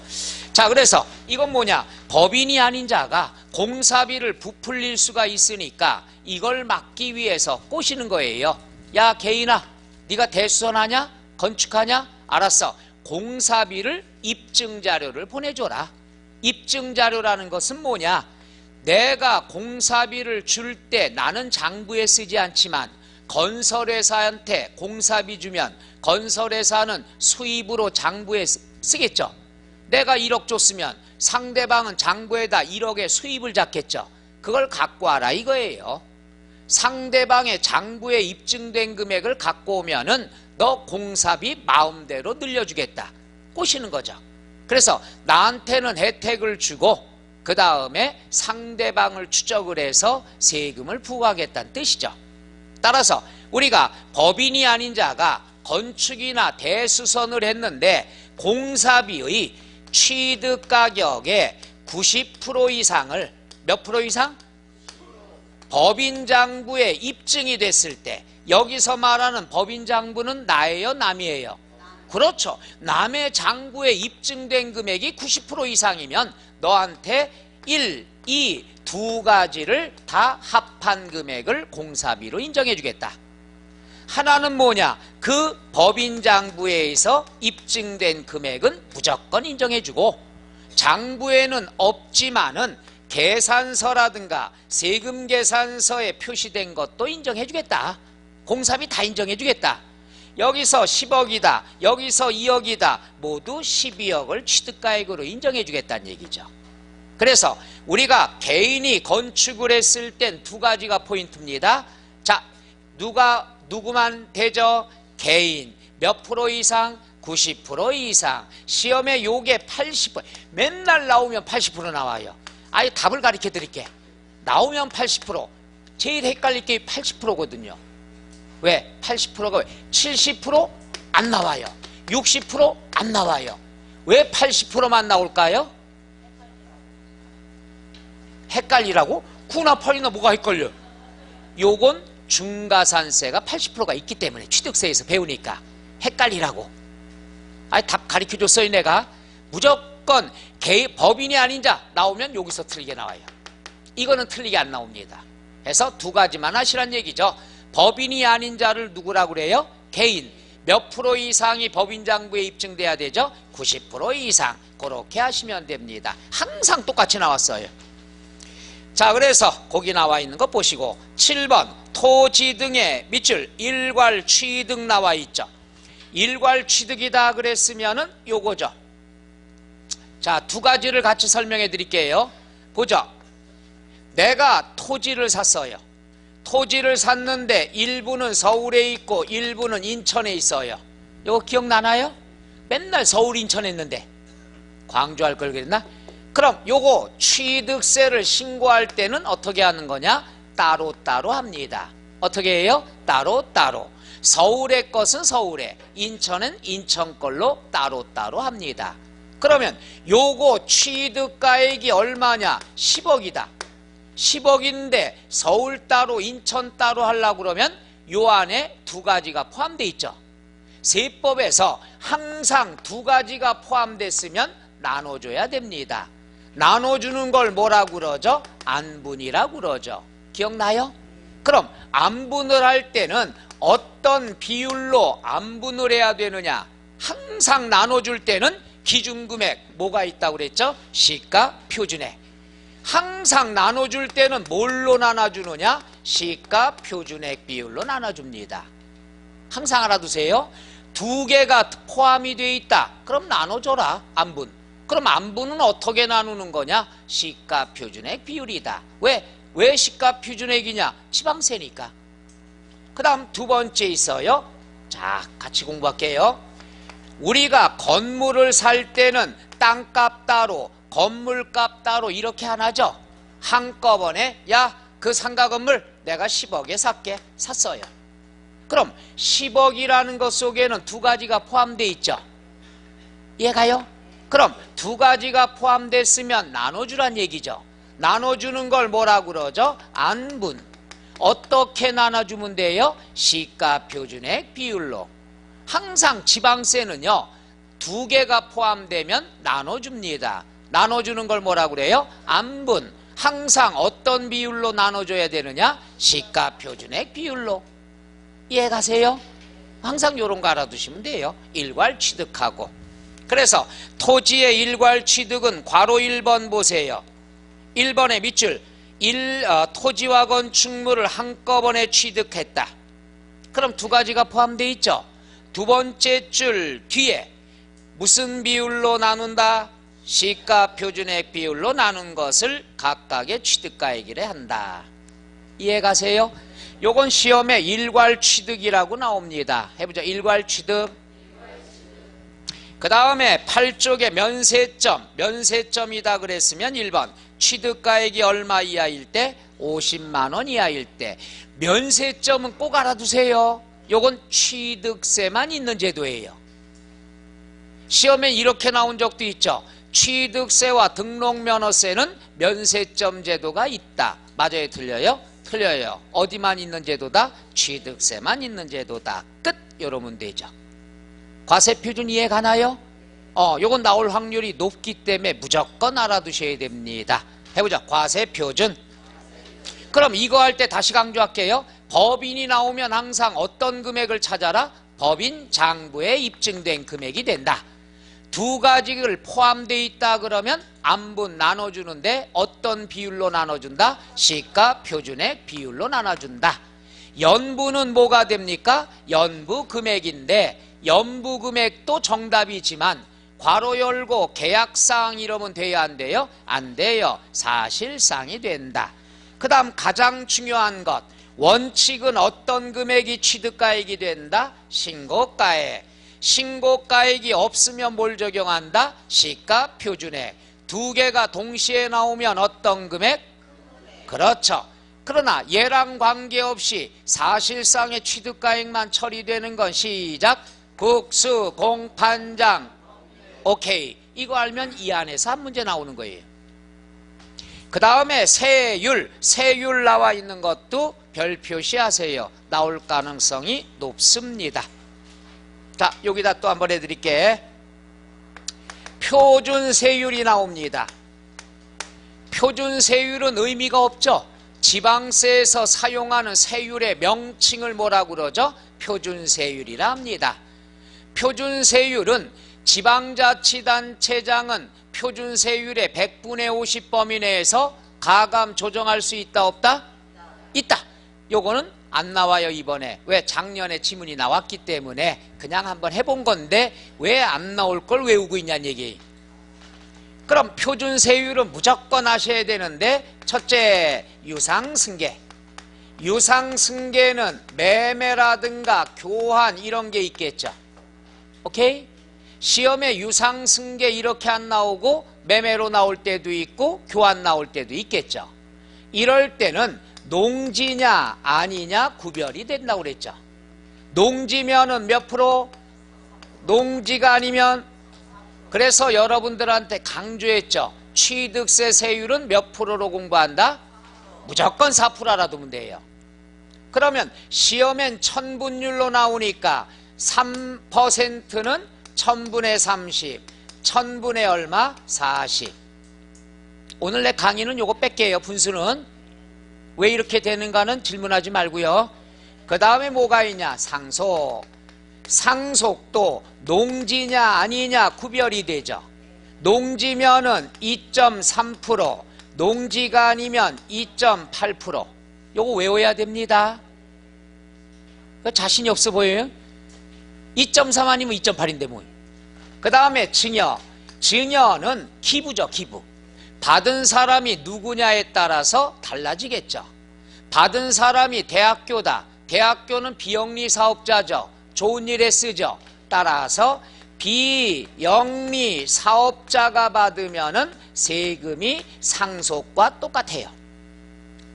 자, 그래서 이건 뭐냐? 법인이 아닌 자가 공사비를 부풀릴 수가 있으니까 이걸 막기 위해서 꼬시는 거예요. 야, 개인아, 네가 대수선하냐? 건축하냐? 알았어. 공사비를 입증자료를 보내줘라. 입증자료라는 것은 뭐냐? 내가 공사비를 줄 때 나는 장부에 쓰지 않지만 건설회사한테 공사비 주면 건설회사는 수입으로 장부에 쓰겠죠. 내가 1억 줬으면 상대방은 장부에다 1억의 수입을 잡겠죠. 그걸 갖고 와라 이거예요. 상대방의 장부에 입증된 금액을 갖고 오면은 너 공사비 마음대로 늘려주겠다. 꼬시는 거죠. 그래서 나한테는 혜택을 주고 그 다음에 상대방을 추적을 해서 세금을 부과하겠다는 뜻이죠. 따라서 우리가 법인이 아닌 자가 건축이나 대수선을 했는데 공사비의 취득가격의 90% 이상을 몇 프로 이상? 법인장부에 입증이 됐을 때, 여기서 말하는 법인장부는 나예요, 남이에요? 그렇죠. 남의 장부에 입증된 금액이 90% 이상이면 너한테 1, 2, 두 가지를 다 합한 금액을 공사비로 인정해 주겠다. 하나는 뭐냐? 그 법인장부에서 입증된 금액은 무조건 인정해 주고, 장부에는 없지만은 계산서라든가 세금계산서에 표시된 것도 인정해 주겠다. 공사비 다 인정해 주겠다. 여기서 10억이다, 여기서 2억이다, 모두 12억을 취득가액으로 인정해 주겠다는 얘기죠. 그래서 우리가 개인이 건축을 했을 땐 두 가지가 포인트입니다. 자, 누구만 되죠? 개인. 몇 프로 이상? 90% 이상. 시험에 요게 80%. 맨날 나오면 80% 나와요. 아예 답을 가르쳐 드릴게. 나오면 80%. 제일 헷갈릴 게 80%거든요. 왜? 80%가 왜? 70% 안 나와요. 60% 안 나와요. 왜 80%만 나올까요? 헷갈리라고? 9나 8이나 뭐가 헷갈려? 요건 중과산세가 80%가 있기 때문에 취득세에서 배우니까 헷갈리라고. 아니 답 가르쳐줬어요 내가. 무조건 법인이 아닌 자 나오면 여기서 틀리게 나와요. 이거는 틀리게 안 나옵니다. 그래서 두 가지만 하시란 얘기죠. 법인이 아닌 자를 누구라고 그래요? 개인. 몇 프로 이상이 법인장부에 입증돼야 되죠? 90% 이상. 그렇게 하시면 됩니다. 항상 똑같이 나왔어요. 자, 그래서 거기 나와 있는 거 보시고 7번 토지 등의 밑줄 일괄 취득 나와 있죠. 일괄 취득이다 그랬으면은 요거죠. 자, 두 가지를 같이 설명해 드릴게요. 보죠. 내가 토지를 샀어요. 토지를 샀는데 일부는 서울에 있고 일부는 인천에 있어요. 이거 기억나나요? 맨날 서울 인천 했는데 광주 할 걸 그랬나? 그럼 요거 취득세를 신고할 때는 어떻게 하는 거냐? 따로따로 합니다. 어떻게 해요? 따로따로. 서울의 것은 서울에, 인천은 인천 걸로 따로따로 합니다. 그러면 요거 취득가액이 얼마냐? 10억이다. 10억인데 서울 따로 인천 따로 하려고 그러면 요 안에 두 가지가 포함되어 있죠. 세법에서 항상 두 가지가 포함됐으면 나눠줘야 됩니다. 나눠주는 걸 뭐라고 그러죠? 안분이라고 그러죠. 기억나요? 그럼 안분을 할 때는 어떤 비율로 안분을 해야 되느냐? 항상 나눠줄 때는 기준금액 뭐가 있다고 그랬죠? 시가 표준액. 항상 나눠줄 때는 뭘로 나눠주느냐? 시가 표준액 비율로 나눠줍니다. 항상 알아두세요. 두 개가 포함이 되어 있다. 그럼 나눠줘라. 안분. 그럼 안분은 어떻게 나누는 거냐? 시가 표준액 비율이다. 왜 시가 표준액이냐? 지방세니까. 그 다음 두 번째 있어요. 자, 같이 공부할게요. 우리가 건물을 살 때는 땅값 따로 건물값 따로 이렇게 안 하죠. 한꺼번에 야, 그 상가 건물 내가 10억에 살게. 샀어요. 그럼 10억이라는 것 속에는 두 가지가 포함되어 있죠. 이해가요? 그럼 두 가지가 포함됐으면 나눠주란 얘기죠. 나눠주는 걸 뭐라고 그러죠? 안분. 어떻게 나눠주면 돼요? 시가 표준액 비율로. 항상 지방세는요, 두 개가 포함되면 나눠줍니다. 나눠주는 걸 뭐라고 그래요? 안분. 항상 어떤 비율로 나눠줘야 되느냐? 시가 표준액 비율로. 이해가세요? 항상 이런 거 알아두시면 돼요. 일괄 취득하고. 그래서 토지의 일괄 취득은 괄호 1번 보세요. 1번의 밑줄 토지와 건축물을 한꺼번에 취득했다. 그럼 두 가지가 포함되어 있죠. 두 번째 줄 뒤에 무슨 비율로 나눈다? 시가 표준액 비율로 나눈 것을 각각의 취득가액이래 한다. 이해가세요? 요건 시험에 일괄 취득이라고 나옵니다. 해보자. 일괄 취득. 그 다음에 8쪽에 면세점. 면세점이다 그랬으면 1번. 취득가액이 얼마 이하일 때? 50만원 이하일 때. 면세점은 꼭 알아두세요. 요건 취득세만 있는 제도예요. 시험에 이렇게 나온 적도 있죠. 취득세와 등록면허세는 면세점 제도가 있다. 맞아요? 틀려요? 틀려요. 어디만 있는 제도다? 취득세만 있는 제도다. 끝! 이러면 되죠. 과세표준 이해 가나요? 요건 나올 확률이 높기 때문에 무조건 알아두셔야 됩니다. 해보자. 과세표준. 그럼 이거 할 때 다시 강조할게요. 법인이 나오면 항상 어떤 금액을 찾아라? 법인 장부에 입증된 금액이 된다. 두 가지를 포함되어 있다 그러면 안분 나눠주는데 어떤 비율로 나눠준다? 시가 표준액 비율로 나눠준다. 연부는 뭐가 됩니까? 연부 금액인데 연부 금액도 정답이지만 괄호 열고 계약사항 이러면 돼야 안 돼요? 안 돼요. 사실상이 된다. 그 다음 가장 중요한 것. 원칙은 어떤 금액이 취득가액이 된다? 신고가액. 신고가액이 없으면 뭘 적용한다? 시가 표준액. 두 개가 동시에 나오면 어떤 금액? 그렇죠. 그러나 얘랑 관계없이 사실상의 취득가액만 처리되는 건 시작 국수 공판장 오케이. 이거 알면 이 안에서 한 문제 나오는 거예요. 그 다음에 세율 나와 있는 것도 별 표시하세요. 나올 가능성이 높습니다. 자, 여기다 또 한번 해드릴게. 표준세율이 나옵니다. 표준세율은 의미가 없죠. 지방세에서 사용하는 세율의 명칭을 뭐라고 그러죠? 표준세율이라 합니다. 표준세율은 지방자치단체장은 표준세율의 100분의 50 범위 내에서 가감 조정할 수 있다 없다? 있다. 요거는 안 나와요 이번에. 왜? 작년에 지문이 나왔기 때문에 그냥 한번 해본 건데 왜 안 나올 걸 외우고 있냐는 얘기. 그럼 표준세율은 무조건 하셔야 되는데 첫째 유상승계. 유상승계는 매매라든가 교환 이런 게 있겠죠. 오케이? 시험에 유상승계 이렇게 안 나오고 매매로 나올 때도 있고 교환 나올 때도 있겠죠. 이럴 때는 농지냐 아니냐 구별이 된다고 그랬죠. 농지면은 몇 프로? 농지가 아니면. 그래서 여러분들한테 강조했죠. 취득세 세율은 몇 프로로 공부한다? 무조건 4% 알아두면 돼요. 그러면 시험엔 천분율로 나오니까 3%는 1000분의 30, 1000분의 얼마? 40. 오늘 내 강의는 요거 뺄게요. 분수는. 왜 이렇게 되는가는 질문하지 말고요. 그 다음에 뭐가 있냐? 상속. 상속도 농지냐 아니냐 구별이 되죠. 농지면은 2.3%, 농지가 아니면 2.8%. 요거 외워야 됩니다. 자신이 없어 보여요? 2.3 아니면 2.8인데 뭐. 그 다음에 증여. 증여는 기부죠, 기부. 받은 사람이 누구냐에 따라서 달라지겠죠. 받은 사람이 대학교다. 대학교는 비영리 사업자죠. 좋은 일에 쓰죠. 따라서 비영리 사업자가 받으면은 세금이 상속과 똑같아요.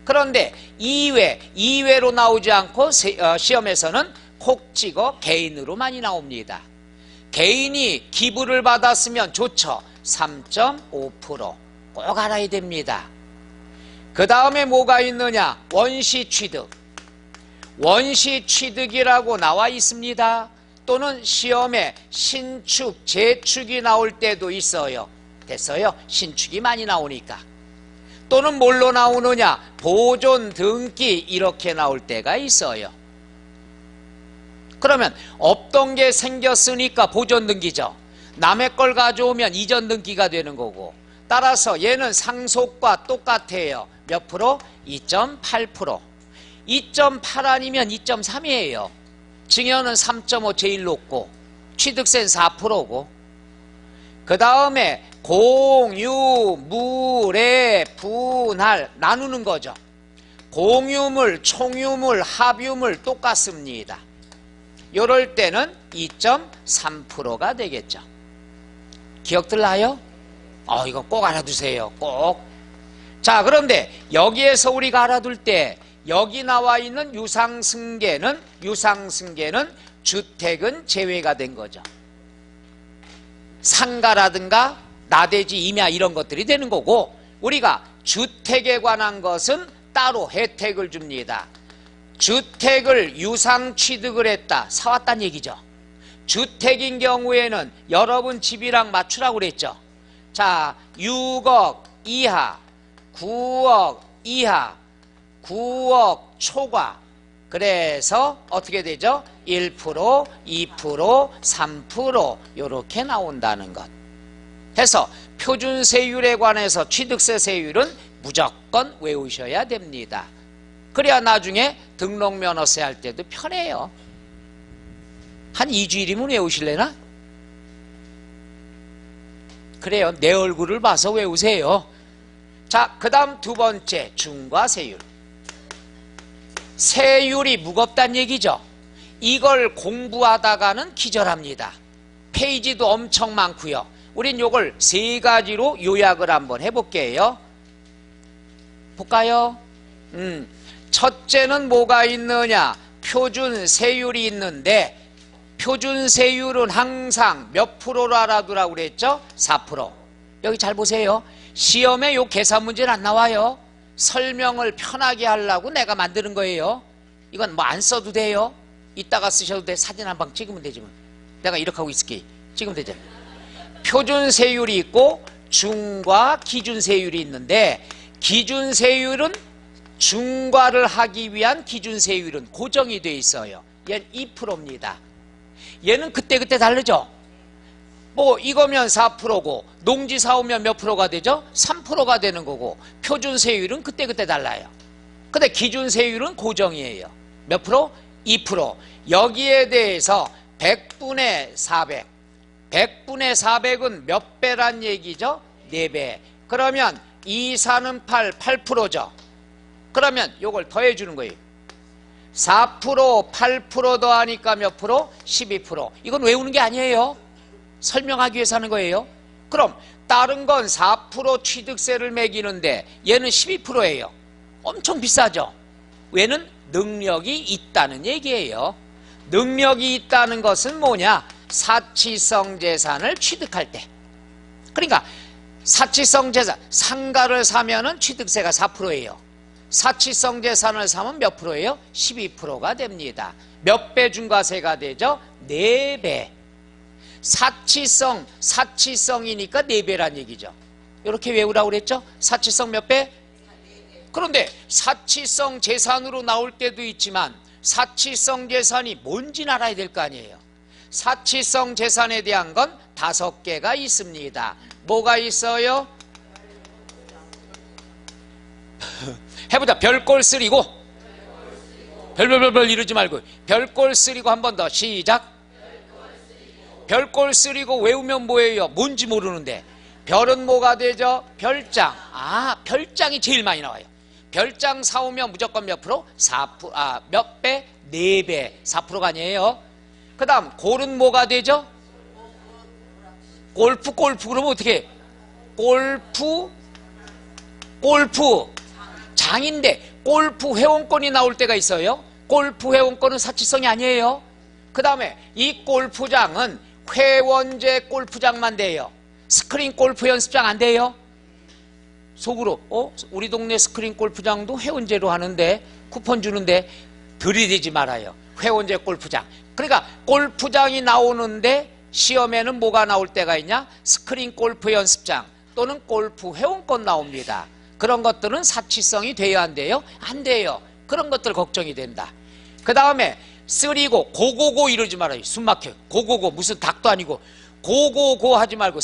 그런데 이외로 나오지 않고 시험에서는 콕 찍어 개인으로 많이 나옵니다. 개인이 기부를 받았으면 좋죠. 3.5%. 꼭 알아야 됩니다. 그 다음에 뭐가 있느냐? 원시취득. 원시취득이라고 나와 있습니다. 또는 시험에 신축, 재축이 나올 때도 있어요. 됐어요? 신축이 많이 나오니까. 또는 뭘로 나오느냐? 보존, 등기 이렇게 나올 때가 있어요. 그러면 없던 게 생겼으니까 보존 등기죠. 남의 걸 가져오면 이전 등기가 되는 거고. 따라서 얘는 상속과 똑같아요. 몇 프로? 2.8%. 2.8 아니면 2.3이에요. 증여는 3.5 제일 높고 취득세는 4%고. 그 다음에 공유, 물에, 분할 나누는 거죠. 공유물, 총유물, 합유물 똑같습니다. 이럴 때는 2.3%가 되겠죠. 기억들 나요? 이거 꼭 알아두세요. 꼭. 자, 그런데 여기에서 우리가 알아둘 때 여기 나와 있는 유상승계는 주택은 제외가 된 거죠. 상가라든가 나대지, 임야 이런 것들이 되는 거고, 우리가 주택에 관한 것은 따로 혜택을 줍니다. 주택을 유상취득을 했다, 사왔다는 얘기죠. 주택인 경우에는 여러분 집이랑 맞추라고 그랬죠. 자, 6억 이하, 9억 이하, 9억 초과. 그래서 어떻게 되죠? 1%, 2%, 3% 이렇게 나온다는 것. 해서 표준세율에 관해서 취득세 세율은 무조건 외우셔야 됩니다. 그래야 나중에 등록면허세 할 때도 편해요. 한 2주일이면 외우실래나? 그래요. 내 얼굴을 봐서 외우세요. 자, 그 다음 두 번째 중과세율. 세율이 무겁다는 얘기죠. 이걸 공부하다가는 기절합니다. 페이지도 엄청 많고요. 우린 요걸 세 가지로 요약을 한번 해볼게요. 볼까요? 첫째는 뭐가 있느냐? 표준 세율이 있는데 표준 세율은 항상 몇 프로로 알아두라고 그랬죠? 4%. 여기 잘 보세요. 시험에 요 계산 문제는 안 나와요. 설명을 편하게 하려고 내가 만드는 거예요. 이건 뭐 안 써도 돼요. 이따가 쓰셔도 돼. 사진 한 방 찍으면 되지 뭐. 내가 이렇게 하고 있을게. 찍으면 되죠. 표준 세율이 있고 중과 기준 세율이 있는데 기준 세율은 중과를 하기 위한 기준 세율은 고정이 돼 있어요. 얘는 2%입니다. 얘는 그때그때 다르죠. 뭐 이거면 4%고 농지 사오면 몇 프로가 되죠? 3%가 되는 거고 표준 세율은 그때그때 달라요. 근데 기준 세율은 고정이에요. 몇 프로? 2%. 여기에 대해서 100분의 400. 100분의 400은 몇 배란 얘기죠? 4배. 그러면 2, 4는 8, 8%죠. 그러면 요걸 더해 주는 거예요. 4%, 8% 더하니까 몇 프로? 12%. 이건 외우는 게 아니에요. 설명하기 위해서 하는 거예요. 그럼 다른 건 4% 취득세를 매기는데 얘는 12%예요. 엄청 비싸죠. 왜는 능력이 있다는 얘기예요. 능력이 있다는 것은 뭐냐? 사치성 재산을 취득할 때. 그러니까 사치성 재산, 상가를 사면은 취득세가 4%예요. 사치성 재산을 사면 몇 프로예요? 12%가 됩니다. 몇 배 중과세가 되죠? 4배. 사치성이니까 4배란 얘기죠. 이렇게 외우라고 그랬죠? 사치성 몇 배? 그런데 사치성 재산으로 나올 때도 있지만 사치성 재산이 뭔지는 알아야 될 거 아니에요. 사치성 재산에 대한 건 5개가 있습니다. 뭐가 있어요? 해보자. 별꼴 쓰리고 별별별별 이러지 말고 별꼴 쓰리고 한 번 더 시작. 별꼴 쓰리고 외우면 뭐예요? 뭔지 모르는데 별은 뭐가 되죠? 별장. 별장이 제일 많이 나와요. 별장 사오면 무조건 몇 프로? 4%. 몇 배? 4배. 4%가 아니에요. 그 다음 골은 뭐가 되죠? 골프 그러면 어떻게 해? 골프 장인데 골프 회원권이 나올 때가 있어요. 골프 회원권은 사치성이 아니에요. 그 다음에 이 골프장은 회원제 골프장만 돼요. 스크린 골프 연습장 안 돼요. 속으로 우리 동네 스크린 골프장도 회원제로 하는데 쿠폰 주는데 들이대지 말아요. 회원제 골프장. 그러니까 골프장이 나오는데 시험에는 뭐가 나올 때가 있냐? 스크린 골프 연습장 또는 골프 회원권 나옵니다. 그런 것들은 사치성이 돼야 안 돼요? 안 돼요. 그런 것들 걱정이 된다. 그 다음에 쓰리고 고고고 이러지 말아요. 숨막혀. 고고고 무슨 닭도 아니고 고고고 하지 말고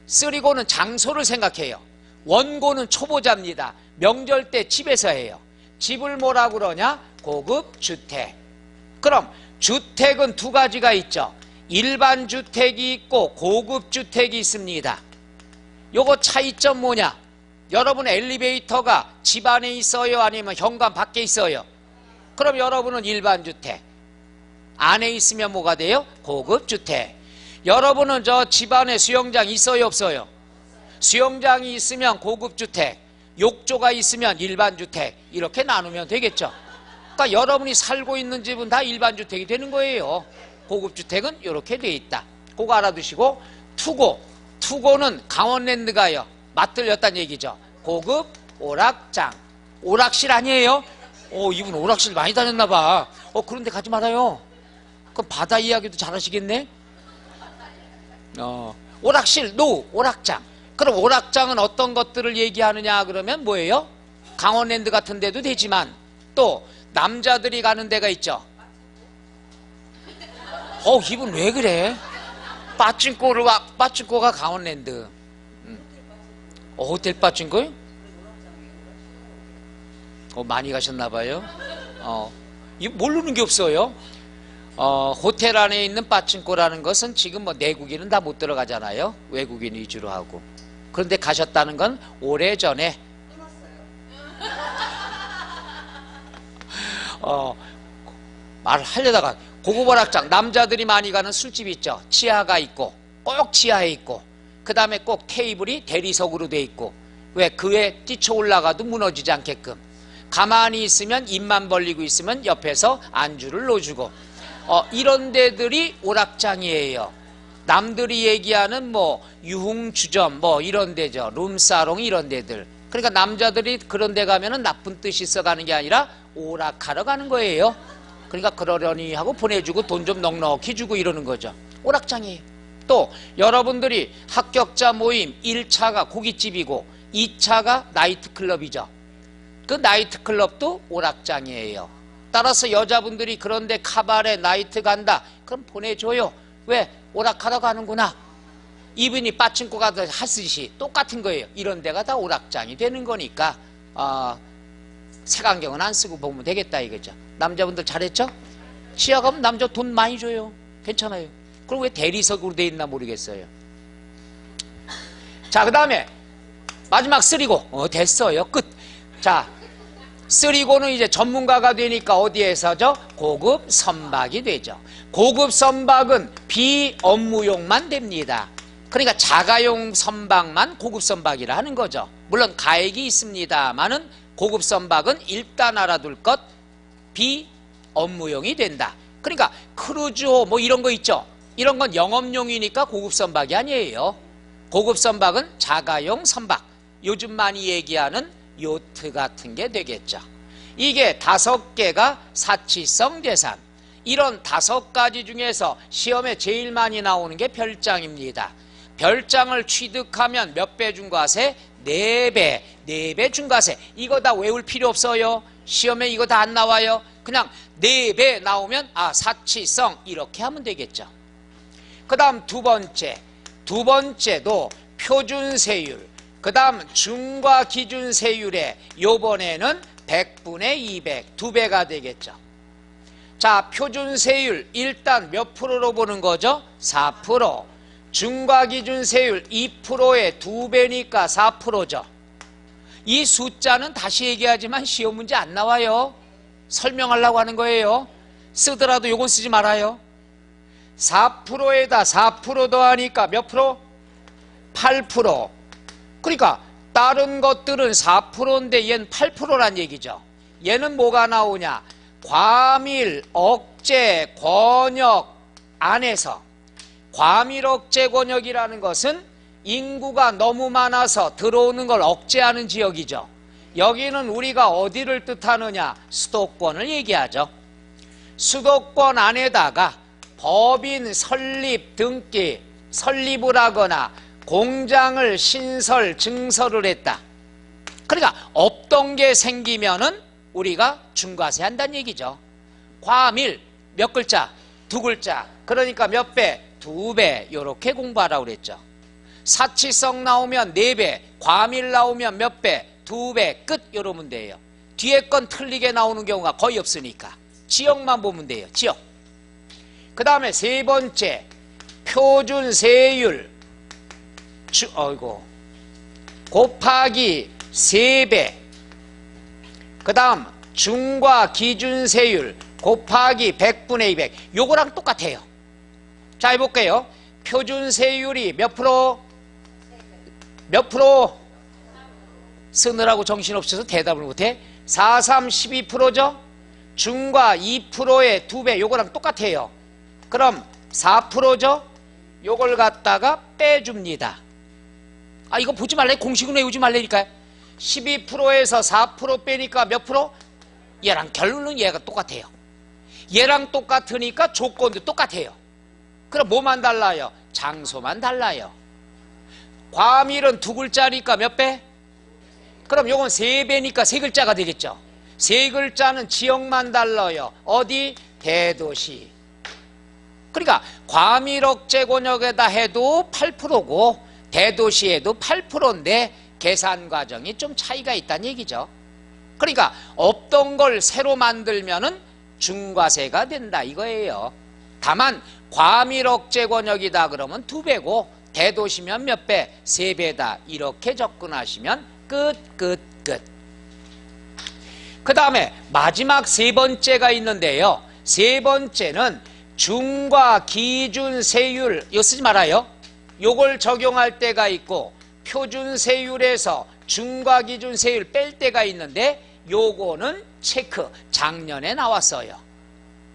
쓰리고는 장소를 생각해요. 원고는 초보자입니다. 명절 때 집에서 해요. 집을 뭐라 그러냐? 고급 주택. 그럼 주택은 2가지가 있죠. 일반 주택이 있고 고급 주택이 있습니다. 요거 차이점 뭐냐? 여러분 엘리베이터가 집 안에 있어요? 아니면 현관 밖에 있어요? 그럼 여러분은 일반 주택. 안에 있으면 뭐가 돼요? 고급 주택. 여러분은 저 집 안에 수영장 있어요? 없어요? 수영장이 있으면 고급 주택, 욕조가 있으면 일반 주택. 이렇게 나누면 되겠죠. 그러니까 여러분이 살고 있는 집은 다 일반 주택이 되는 거예요. 고급 주택은 이렇게 돼 있다. 그거 알아두시고 투고는 강원랜드가요. 맞들렸다는 얘기죠. 고급 오락장. 오락실 아니에요? 이분 오락실 많이 다녔나 봐. 그런데 가지 말아요. 그럼 바다 이야기도 잘하시겠네. 오락실, 오락장. 그럼 오락장은 어떤 것들을 얘기하느냐 그러면 뭐예요? 강원랜드 같은 데도 되지만 또 남자들이 가는 데가 있죠. 이분 왜 그래? 빠찡코가 강원랜드. 호텔 빠찡코요? 많이 가셨나봐요. 이거 모르는 게 없어요. 호텔 안에 있는 빠찡코라는 것은 지금 뭐 내국인은 다 못 들어가잖아요. 외국인 위주로 하고. 그런데 가셨다는 건 오래전에 말하려다가 고급 오락장, 남자들이 많이 가는 술집 있죠. 지하가 있고 꼭 지하에 있고 그 다음에 꼭 테이블이 대리석으로 돼 있고 왜 그에 뛰쳐 올라가도 무너지지 않게끔 가만히 있으면 입만 벌리고 있으면 옆에서 안주를 넣어주고 이런 데들이 오락장이에요. 남들이 얘기하는 뭐 유흥주점 뭐 이런 데죠. 룸사롱 이런 데들. 그러니까 남자들이 그런 데 가면은 나쁜 뜻이 있어 가는 게 아니라 오락하러 가는 거예요. 그러니까 그러려니 하고 보내주고 돈 좀 넉넉히 주고 이러는 거죠. 오락장이에요. 또 여러분들이 합격자 모임 1차가 고깃집이고 2차가 나이트클럽이죠. 그 나이트클럽도 오락장이에요. 따라서 여자분들이 그런데 카바레 나이트 간다 그럼 보내줘요. 왜? 오락하러 가는구나. 이분이 빠친코 가서 하듯이 똑같은 거예요. 이런 데가 다 오락장이 되는 거니까 색안경은 안 쓰고 보면 되겠다 이거죠. 남자분들 잘했죠? 치아 가면 남자 돈 많이 줘요. 괜찮아요. 그럼 왜 대리석으로 돼 있나 모르겠어요. 자, 그 다음에 마지막 쓰리고 됐어요. 끝. 자, 쓰리고는 이제 전문가가 되니까 어디에서죠? 고급 선박이 되죠. 고급 선박은 비업무용만 됩니다. 그러니까 자가용 선박만 고급 선박이라 하는 거죠. 물론 가액이 있습니다만은 고급 선박은 일단 알아둘 것 비업무용이 된다. 그러니까 크루즈호 뭐 이런 거 있죠. 이런 건 영업용이니까 고급 선박이 아니에요. 고급 선박은 자가용 선박. 요즘 많이 얘기하는 요트 같은 게 되겠죠. 이게 5개가 사치성 재산. 이런 5가지 중에서 시험에 제일 많이 나오는 게 별장입니다. 별장을 취득하면 몇 배 중과세? 4배. 4배 중과세. 이거 다 외울 필요 없어요. 시험에 이거 다 안 나와요. 그냥 4배 나오면 사치성 이렇게 하면 되겠죠. 그 다음 두 번째도 표준세율. 그 다음 중과 기준세율에 요번에는 100분의 200 2배가 되겠죠. 자, 표준세율 일단 몇 프로로 보는 거죠? 4%. 중과 기준세율 2%의 2배니까 4%죠. 이 숫자는 다시 얘기하지만 시험 문제 안 나와요. 설명하려고 하는 거예요. 쓰더라도 요건 쓰지 말아요. 4%에다 4% 더하니까 몇 프로? 8%. 그러니까 다른 것들은 4%인데 얘는 8%란 얘기죠. 얘는 뭐가 나오냐? 과밀, 억제, 권역 안에서 과밀, 억제, 권역이라는 것은 인구가 너무 많아서 들어오는 걸 억제하는 지역이죠. 여기는 우리가 어디를 뜻하느냐? 수도권을 얘기하죠. 수도권 안에다가 법인 설립 등기, 설립을 하거나 공장을 신설, 증설을 했다. 그러니까 없던 게 생기면은 우리가 중과세 한다는 얘기죠. 과밀 몇 글자? 2글자. 그러니까 몇 배? 2배. 이렇게 공부하라고 그랬죠. 사치성 나오면 4배, 과밀 나오면 몇 배? 2배. 끝. 이러면 돼요. 뒤에 건 틀리게 나오는 경우가 거의 없으니까 지역만 보면 돼요. 지역. 그 다음에 세 번째 표준세율 곱하기 3배. 그 다음 중과 기준세율 곱하기 100분의 200. 요거랑 똑같아요. 자, 해볼게요. 표준세율이 몇 프로? 몇 프로? 쓰느라고 정신없어서 대답을 못해. 4, 3, 12%죠? 중과 2%의 2배. 요거랑 똑같아요. 그럼 4%죠? 요걸 갖다가 빼줍니다. 이거 보지 말래. 공식은 외우지 말라니까요. 12%에서 4% 빼니까 몇 프로? 얘랑 결론은 얘가 똑같아요. 얘랑 똑같으니까 조건도 똑같아요. 그럼 뭐만 달라요? 장소만 달라요. 과밀은 2글자니까 몇 배? 그럼 요건 3배니까 3글자가 되겠죠. 3글자는 지역만 달라요. 어디? 대도시. 그러니까 과밀, 억제, 권역에다 해도 8%고 대도시에도 8%인데 계산 과정이 좀 차이가 있다는 얘기죠. 그러니까 없던 걸 새로 만들면은 중과세가 된다 이거예요. 다만 과밀, 억제, 권역이다 그러면 2배고 대도시면 몇 배? 3배다. 이렇게 접근하시면 끝. 그 다음에 마지막 세 번째가 있는데요. 세 번째는 중과 기준세율. 이거 쓰지 말아요. 요걸 적용할 때가 있고 표준세율에서 중과 기준세율 뺄 때가 있는데 요거는 체크, 작년에 나왔어요.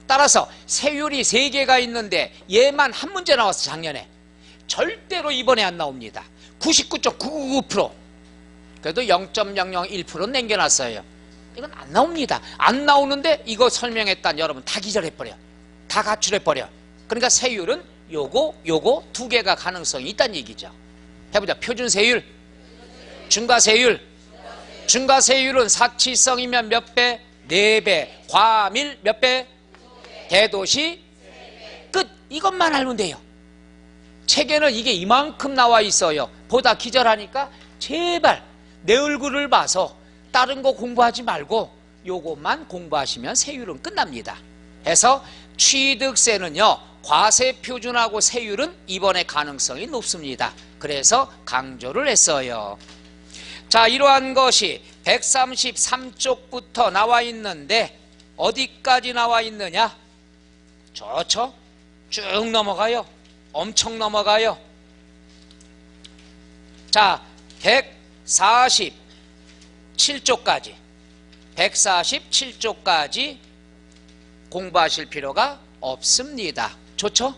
따라서 세율이 3개가 있는데 얘만 한 문제 나왔어. 작년에. 절대로 이번에 안 나옵니다. 99.999%. 그래도 0.001% 남겨놨어요. 이건 안 나옵니다. 안 나오는데 이거 설명했단 여러분 다 기절해버려. 다 가출해버려. 그러니까 세율은 요거 2개가 가능성이 있다는 얘기죠. 해보자. 표준세율, 중과세율. 중과세율은 사치성이면 몇 배? 4배. 과밀 몇 배? 대도시 끝. 이것만 알면 돼요. 책에는 이게 이만큼 나와 있어요. 보다 기절하니까 제발 내 얼굴을 봐서 다른 거 공부하지 말고 요것만 공부하시면 세율은 끝납니다. 해서 취득세는요, 과세표준하고 세율은 이번에 가능성이 높습니다. 그래서 강조를 했어요. 자, 이러한 것이 133쪽부터 나와 있는데 어디까지 나와 있느냐? 좋죠? 쭉 넘어가요. 엄청 넘어가요. 자, 147쪽까지 147쪽까지 공부하실 필요가 없습니다. 좋죠?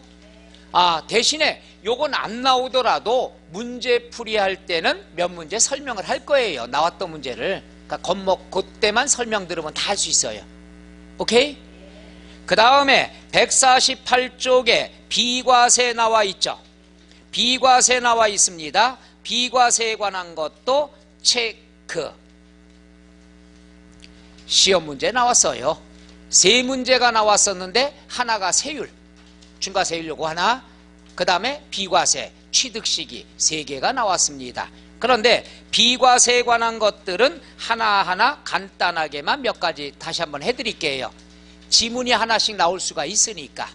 대신에 요건 안 나오더라도 문제풀이 할 때는 몇 문제 설명을 할 거예요. 나왔던 문제를. 그러니까 겉목 그때만 설명 들으면 다 할 수 있어요. 오케이? 그 다음에 148쪽에 비과세 나와 있죠. 비과세 나와 있습니다. 비과세에 관한 것도 체크. 시험 문제 나왔어요. 3문제가 나왔었는데 하나가 세율, 중과세율 요거 하나, 그 다음에 비과세, 취득시기 3개가 나왔습니다. 그런데 비과세에 관한 것들은 하나하나 간단하게만 몇 가지 다시 한번 해드릴게요. 지문이 하나씩 나올 수가 있으니까.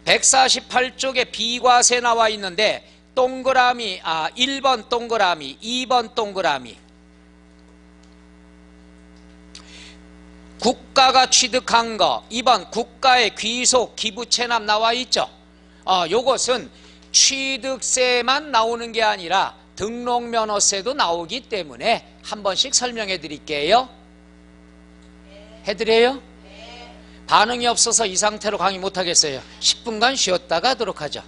148쪽에 비과세 나와 있는데 동그라미 1번 동그라미 2번 동그라미 국가가 취득한 거 2번 국가의 귀속 기부 체납 나와 있죠. 요것은 취득세만 나오는 게 아니라 등록면허세도 나오기 때문에 한 번씩 설명해 드릴게요. 해드려요? 반응이 없어서 이 상태로 강의 못하겠어요. 10분간 쉬었다가 하도록 하죠.